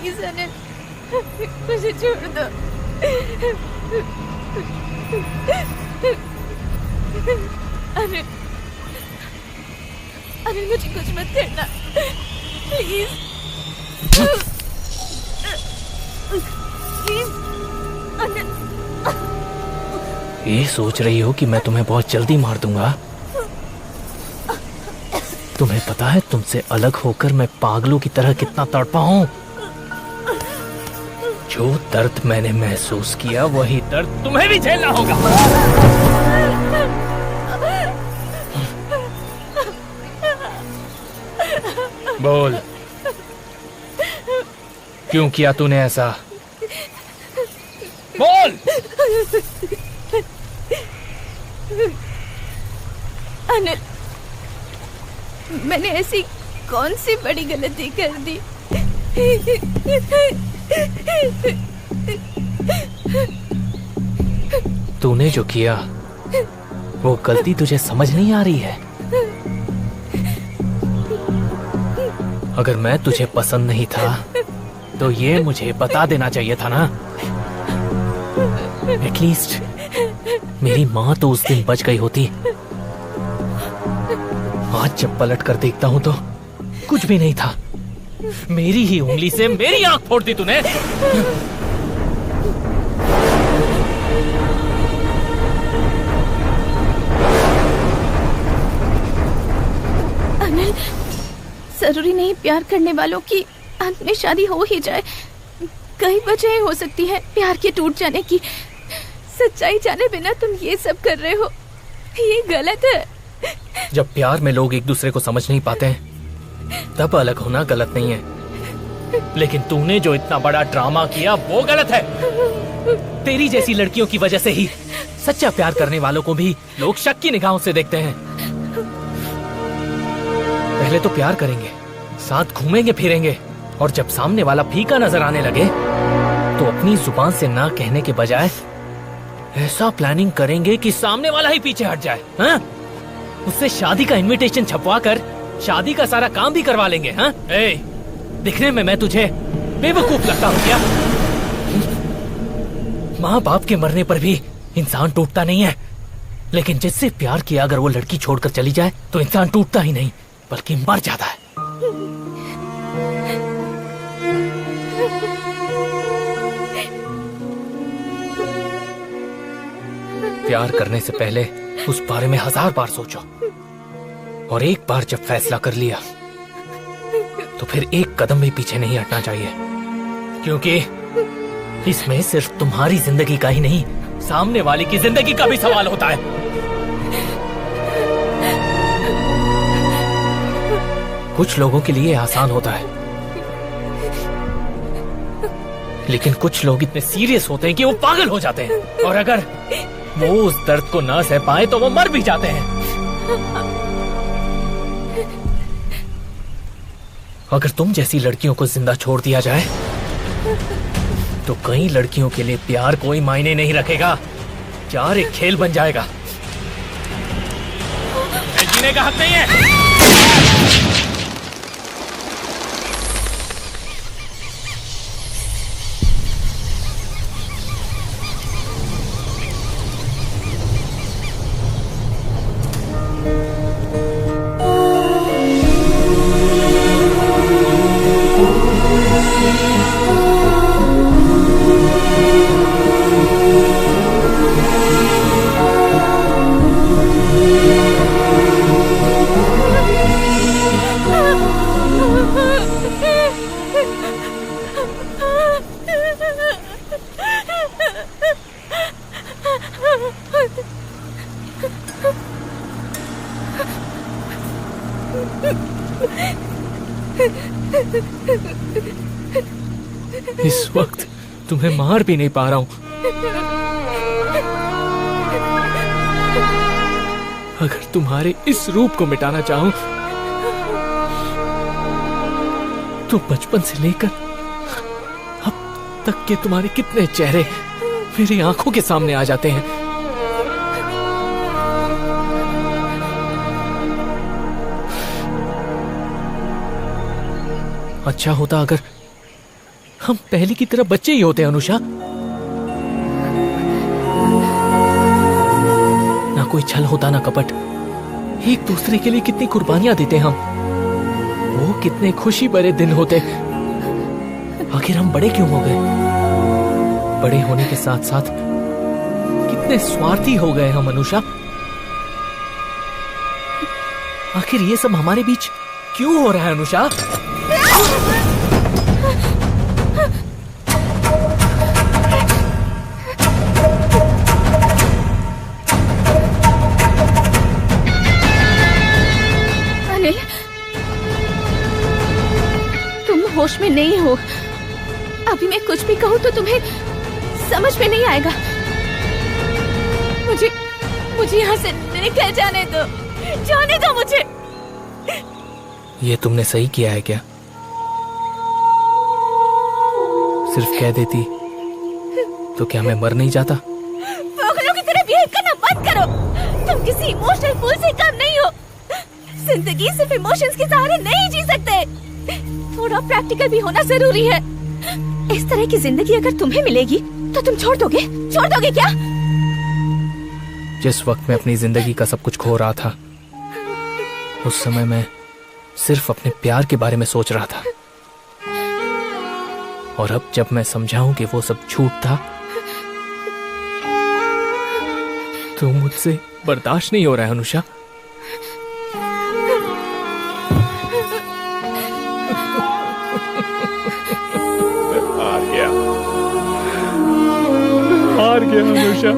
Please Anil, मुझे छोड़ दो। अनिल, अनिल मुझे कुछ मत करना प्लीज, प्लीज अनिल। ये सोच रही हो कि मैं तुम्हें बहुत जल्दी मार दूंगा? तुम्हें पता है तुमसे अलग होकर मैं पागलों की तरह कितना तड़पा हूं? जो दर्द मैंने महसूस किया वही दर्द तुम्हें भी झेलना होगा। बोल, क्यों किया तूने ऐसा? बोल। अनिल, मैंने ऐसी कौन सी बड़ी गलती कर दी? तूने जो किया वो गलती तुझे समझ नहीं आ रही है? अगर मैं तुझे पसंद नहीं था तो ये मुझे बता देना चाहिए था ना। एटलीस्ट मेरी माँ तो उस दिन बच गई होती। आज जब पलट कर देखता हूं तो कुछ भी नहीं था। मेरी ही उंगली से मेरी आंख फोड़ दी तूने। अनिल, जरूरी नहीं प्यार करने वालों की अंत में शादी हो ही जाए। कई वजह हो सकती है प्यार के टूट जाने की। सच्चाई जाने बिना तुम ये सब कर रहे हो, ये गलत है। जब प्यार में लोग एक दूसरे को समझ नहीं पाते हैं तब अलग होना गलत नहीं है। लेकिन तूने जो इतना बड़ा ड्रामा किया वो गलत है। तेरी जैसी लड़कियों की वजह से ही सच्चा प्यार करने वालों को भी लोग शक की निगाहों से देखते हैं। पहले तो प्यार करेंगे, साथ घूमेंगे फिरेंगे, और जब सामने वाला फीका नजर आने लगे तो अपनी जुबान से ना कहने के बजाय ऐसा प्लानिंग करेंगे कि सामने वाला ही पीछे हट जाए। हाँ? उससे शादी का इनविटेशन छपवा कर शादी का सारा काम भी करवा लेंगे। हाँ? दिखने में मैं तुझे बेवकूफ लगता हूँ क्या? माँ बाप के मरने पर भी इंसान टूटता नहीं है, लेकिन जिससे प्यार किया अगर वो लड़की छोड़कर चली जाए तो इंसान टूटता ही नहीं बल्कि मर जाता है। प्यार करने से पहले उस बारे में 1000 बार सोचो, और एक बार जब फैसला कर लिया तो फिर एक कदम भी पीछे नहीं हटना चाहिए, क्योंकि इसमें सिर्फ तुम्हारी जिंदगी का ही नहीं सामने वाले की जिंदगी का भी सवाल होता है। कुछ लोगों के लिए आसान होता है, लेकिन कुछ लोग इतने सीरियस होते हैं कि वो पागल हो जाते हैं, और अगर वो उस दर्द को ना सह पाए तो वो मर भी जाते हैं। अगर तुम जैसी लड़कियों को जिंदा छोड़ दिया जाए तो कई लड़कियों के लिए प्यार कोई मायने नहीं रखेगा। प्यार एक खेल बन जाएगा। जीने का हक नहीं है। इस वक्त तुम्हें मार भी नहीं पा रहा हूं। अगर तुम्हारे इस रूप को मिटाना चाहूं तो बचपन से लेकर अब तक के तुम्हारे कितने चेहरे मेरी आंखों के सामने आ जाते हैं। अच्छा होता हम पहले की तरह बच्चे ही होते हैं अनुषा। ना कोई छल होता ना कपट। एक दूसरे के लिए कितनी कुर्बानियां देते हम। वो कितने खुशी भरे दिन होते। आखिर हम बड़े क्यों हो गए? बड़े होने के साथ साथ कितने स्वार्थी हो गए हम अनुषा। आखिर ये सब हमारे बीच क्यों हो रहा है अनुषा? अनिल, तुम होश में नहीं हो। अभी मैं कुछ भी कहूँ तो तुम्हें समझ में नहीं आएगा। मुझे यहाँ से निकल जाने दो। जाने दो मुझे। ये तुमने सही किया है क्या? सिर्फ कह देती तो क्या मैं मर नहीं जाता? पागलों की तरह बिहेव करना बंद करो। तुम किसी इमोशनल फूल से कम नहीं हो। जिंदगी सिर्फ इमोशंस के सहारे नहीं जी सकते। थोड़ा प्रैक्टिकल भी होना जरूरी है। इस तरह की जिंदगी अगर तुम्हें मिलेगी तो तुम छोड़ दोगे? छोड़ दोगे क्या? जिस वक्त मैं अपनी जिंदगी का सब कुछ खो रहा था, उस समय मैं सिर्फ अपने प्यार के बारे में सोच रहा था। और अब जब मैं समझाऊं कि वो सब झूठ था, तो मुझसे बर्दाश्त नहीं हो रहा है अनुषा। हार गया अनुषा।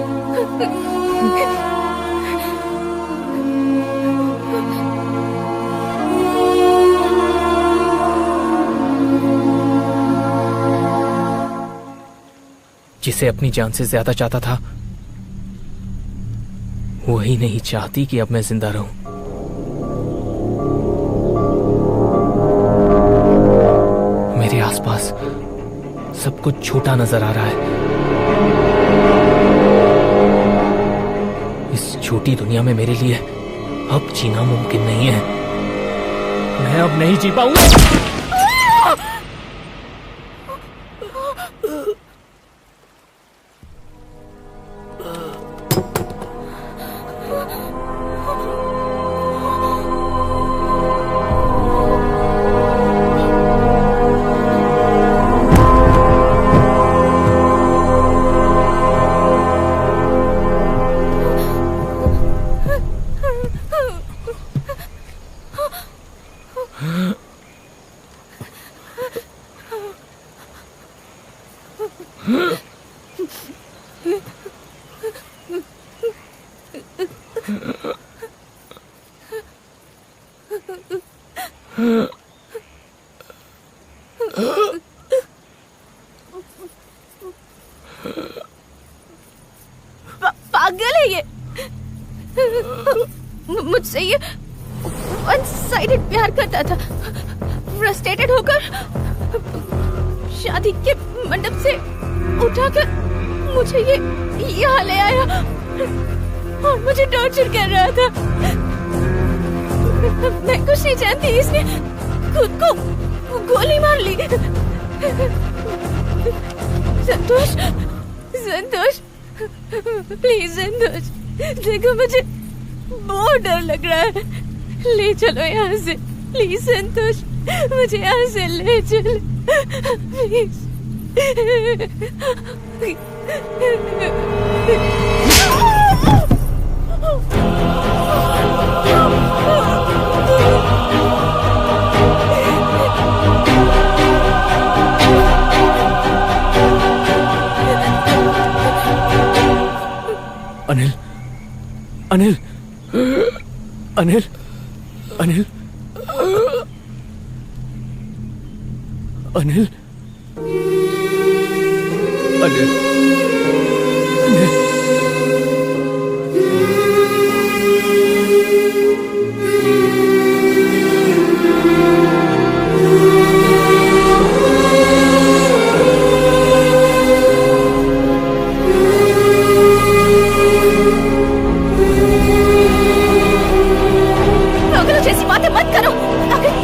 जिसे अपनी जान से ज्यादा चाहता था, वही नहीं चाहती कि अब मैं जिंदा रहूं। मेरे आसपास सब कुछ झूठा नजर आ रहा है। इस झूठी दुनिया में मेरे लिए अब जीना मुमकिन नहीं है। मैं अब नहीं जी पाऊंगा। पागल है ये। मुझसे ये वन साइडेड प्यार करता था। फ्रस्ट्रेटेड होकर शादी के मंडप से उठाकर मुझे ये यहाँ ले आया और मुझे टॉर्चर कर रहा था। मैं कुछ नहीं जानती, इसने खुद को गोली मार ली। संतोष, संतोष, प्लीज संतोष, देखो मुझे बहुत डर लग रहा है। ले चलो यहाँ से, प्लीज संतोष, मुझे यहाँ से ले चलो प्लीज। अनिल, अनिल, अनिल, अनिल, अनिल, अनिल, अनिल।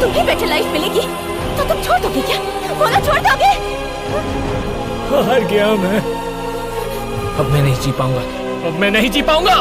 तुम्हें बेटर लाइफ मिलेगी तो तुम छोड़ दोगे क्या? बोलो छोड़ दोगे? हार गया मैं। अब मैं नहीं जी पाऊंगा, अब मैं नहीं जी पाऊंगा।